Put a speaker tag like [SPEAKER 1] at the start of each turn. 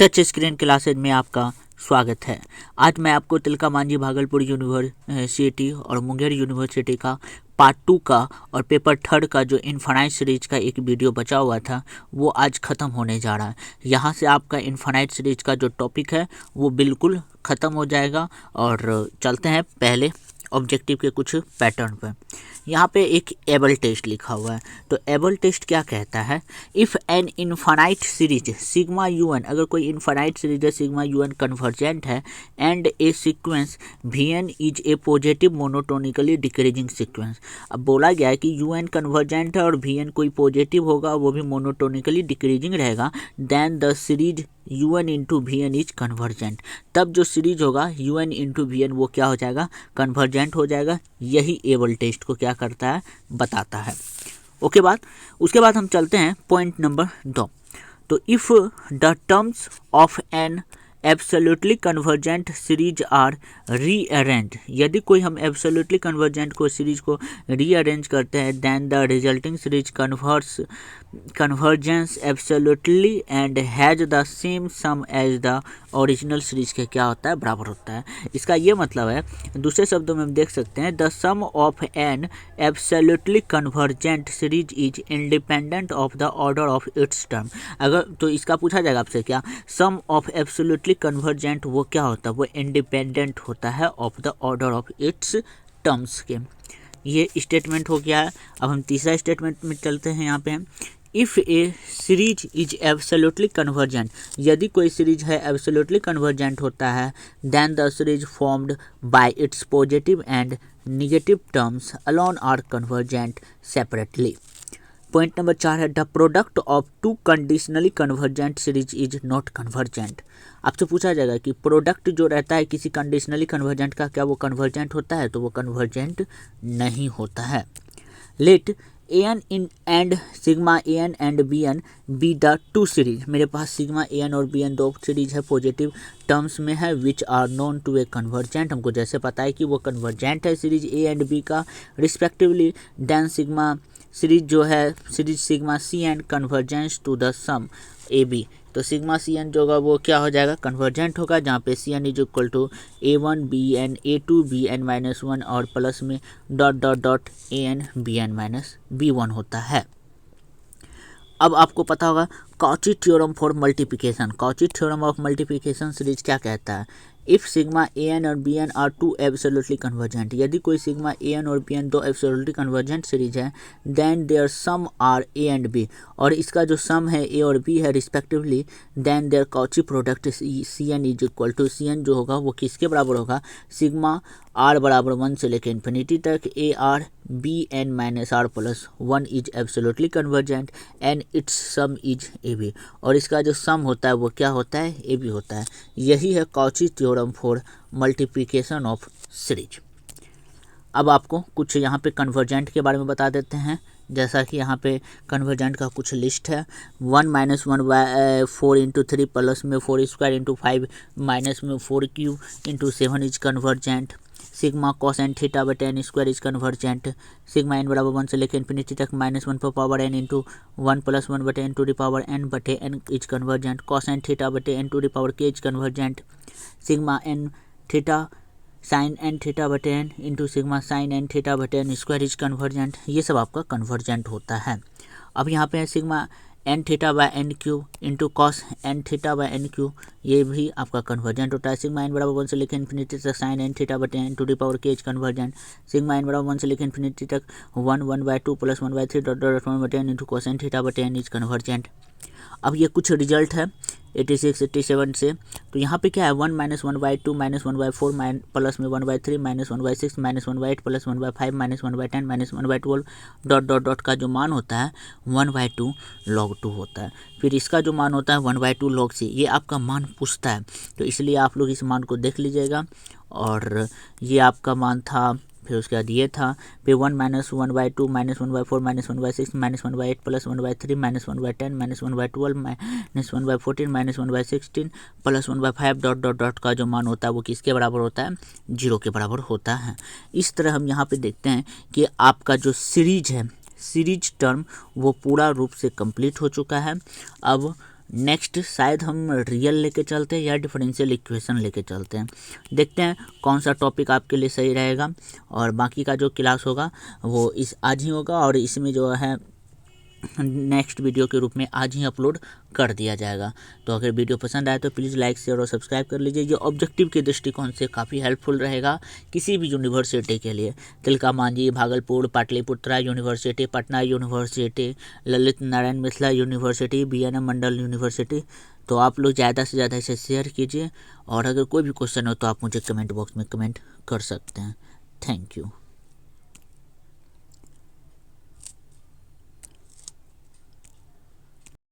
[SPEAKER 1] Touch screen classes में आपका स्वागत है। आज मैं आपको तिलका मांझी भागलपुर यूनिवर्सिटी और मुंगेर यूनिवर्सिटी का पार्ट 2 का और पेपर 3 का जो इनफाइनाइट सीरीज का एक वीडियो बचा हुआ था वो आज ख़त्म होने जा रहा है। यहाँ से आपका इनफाइनाइट सीरीज का जो टॉपिक है वो बिल्कुल ख़त्म हो जाएगा। और चलते हैं पहले ऑब्जेक्टिव के कुछ पैटर्न पर। यहाँ पे एक एबल टेस्ट लिखा हुआ है, तो एबल टेस्ट क्या कहता है? If an infinite series sigma U N, अगर कोई इनफाइनाइट सीरीज है सिग्मा यू एन कन्वर्जेंट है and a sequence V N is a positive monotonically decreasing sequence. अब बोला गया है कि यू एन कन्वर्जेंट है और वी एन कोई पॉजिटिव होगा, वो भी मोनोटोनिकली डिक्रीजिंग रहेगा, then the series U N into V N is convergent. तब जो सीरीज होगा U N into V N वो क्या हो जाएगा? कन्वर्जेंट हो जाएगा। यही एबल टेस्ट को क्या करता है? बताता है। उसके बाद हम चलते हैं पॉइंट नंबर 2। तो if the terms of an absolutely convergent series are rearrange, यदि कोई हम एब्सोल्युटली कन्वर्जेंट को सीरीज को रीअरेंज करते हैं, then the resulting series converges absolutely and has the same sum as the original series के क्या होता है? बराबर होता है। इसका ये मतलब है, दूसरे शब्दों में हम देख सकते हैं, the sum of an absolutely convergent series is independent of the order of its term. अगर तो इसका पूछा जाएगा आपसे क्या सम ऑफ एब्सोल्युटली कन्वर्जेंट वो क्या होता है? वो इंडिपेंडेंट होता है of the order of it's terms के। ये स्टेटमेंट हो गया है। अब हम तीसरा स्टेटमेंट में चलते हैं। यहाँ पे if a series is absolutely convergent, यदि कोई सीरीज है एब्सोल्युटली कन्वर्जेंट होता है, then the series formed by its positive and negative terms alone are convergent separately. Point number 4 है the product of two conditionally convergent series is not convergent. आपसे पूछा जाएगा कि प्रोडक्ट जो रहता है किसी कंडीशनली कन्वर्जेंट का, क्या वो कन्वर्जेंट होता है? तो वो कन्वर्जेंट नहीं होता है। Let a n in and sigma a n and b n be the two series, मेरे पास सिग्मा ए एन और बी एन दो सीरीज है पॉजिटिव टर्म्स में है, which are known to a convergent. हमको जैसे पता है कि वो कन्वर्जेंट है सीरीज ए एंड बी का रिस्पेक्टिवली, देन सिग्मा सीरीज जो है series sigma c n convergence to the sum a b. तो सिग्मा सी एन जो होगा वो क्या हो जाएगा? कन्वर्जेंट होगा, जहाँ पे c n is equal to a one b n a two b n minus one और प्लस में dot dot dot a n b n minus b one होता है। अब आपको पता होगा Cauchy theorem for multiplication. Cauchy theorem of multiplication series क्या कहता है? इफ़ सिग्मा ए एन और b n are two absolutely convergent, यदि कोई सिग्मा ए एन और बी एन दो एब्सोल्युटली कन्वर्जेंट सीरीज है, then their sum are a and b, और इसका जो सम है ए और बी है respectively, then their Cauchy product c n is equal to, c n जो होगा वो किसके बराबर होगा? सिग्मा आर बराबर 1 से लेकर इन्फिनिटी तक a r b n minus r plus 1 is absolutely convergent and its sum is a b, और इसका जो सम होता है वो क्या होता है? ए बी होता है। यही है Cauchy theorem for multiplication of series. अब आपको कुछ यहाँ पे कन्वर्जेंट के बारे में बता देते हैं। जैसा कि यहाँ पे कन्वर्जेंट का कुछ लिस्ट है, 1 माइनस 1 बाय 4 इंटू 3 प्लस में 4 स्क्वायर इंटू 5 माइनस में 4 Q into 7 is convergent. Sigma cos N theta बटे N square is convergent. Sigma N बराबर 1 से लेकर इन्फिनिटी तक माइनस 1 पर पावर एन इंटू 1 प्लस 1 बटे N to the power N बटे N is convergent. Cos N theta बटे N to the power K is convergent. Sigma N theta sine N theta बटे N into sigma sine N theta बटे N square is convergent. ये सब आपका convergent होता है। अब यहाँ पे है sigma N theta by n q into cos N theta by n q, ये भी आपका कन्वर्जेंट होता है। सिग्मा एन बराबर 1 से लेकर इन्फिनिटी तक साइन एन थीटा बटे N to the power K is convergent. Sigma N बराबर 1 से लेकर इन्फिनिटी तक 1/2 प्लस 1/3 डॉट डॉट 1 बटे N into cos N theta बटे एन इज कन्वर्जेंट। अब ये कुछ रिजल्ट है 86 87 से, तो यहाँ पे क्या है 1 माइनस 1/2 माइनस 1/4 प्लस में 1/3 minus 1/6 minus 1/8 plus 1/5 minus 1/10 minus 1/12 dot dot dot का जो मान होता है 1/2 log 2 होता है। फिर इसका जो मान होता है 1/2 log c, ये आपका मान पूछता है, तो इसलिए आप लोग इस मान को देख लीजिएगा। और ये आपका मान था, फिर उसके बाद ये था, फिर 1 minus 1/2 minus 1/4 minus 1/6 minus 1/8 plus 1/3 minus 1/10 minus 1/12 minus 1/14 minus 1/16 plus 1/5 dot dot dot का जो मान होता है वो किसके बराबर होता है? 0 के बराबर होता है। इस तरह हम यहाँ पे देखते हैं कि आपका जो सीरीज है, सीरीज टर्म वो पूरा रूप से कंप्लीट हो चुका है। अब नेक्स्ट शायद हम रियल लेके चलते हैं या डिफरेंशियल इक्वेशन लेके चलते हैं। देखते हैं कौन सा टॉपिक आपके लिए सही रहेगा। और बाकी का जो क्लास होगा वो इस आज ही होगा और इसमें जो है नेक्स्ट वीडियो के रूप में आज ही अपलोड कर दिया जाएगा। तो अगर वीडियो पसंद आए तो प्लीज़ लाइक शेयर और सब्सक्राइब कर लीजिए। ये ऑब्जेक्टिव के दृष्टिकोण से काफ़ी हेल्पफुल रहेगा किसी भी यूनिवर्सिटी के लिए। Tilka Manjhi, Bhagalpur, Pataliputra University, Patna University, Lalit Narayan Mithila University, BNM Mandal University. तो आप लोग ज़्यादा से ज़्यादा इसे शेयर कीजिए और अगर कोई भी क्वेश्चन हो तो आप मुझे कमेंट बॉक्स में कमेंट कर सकते हैं। Thank you.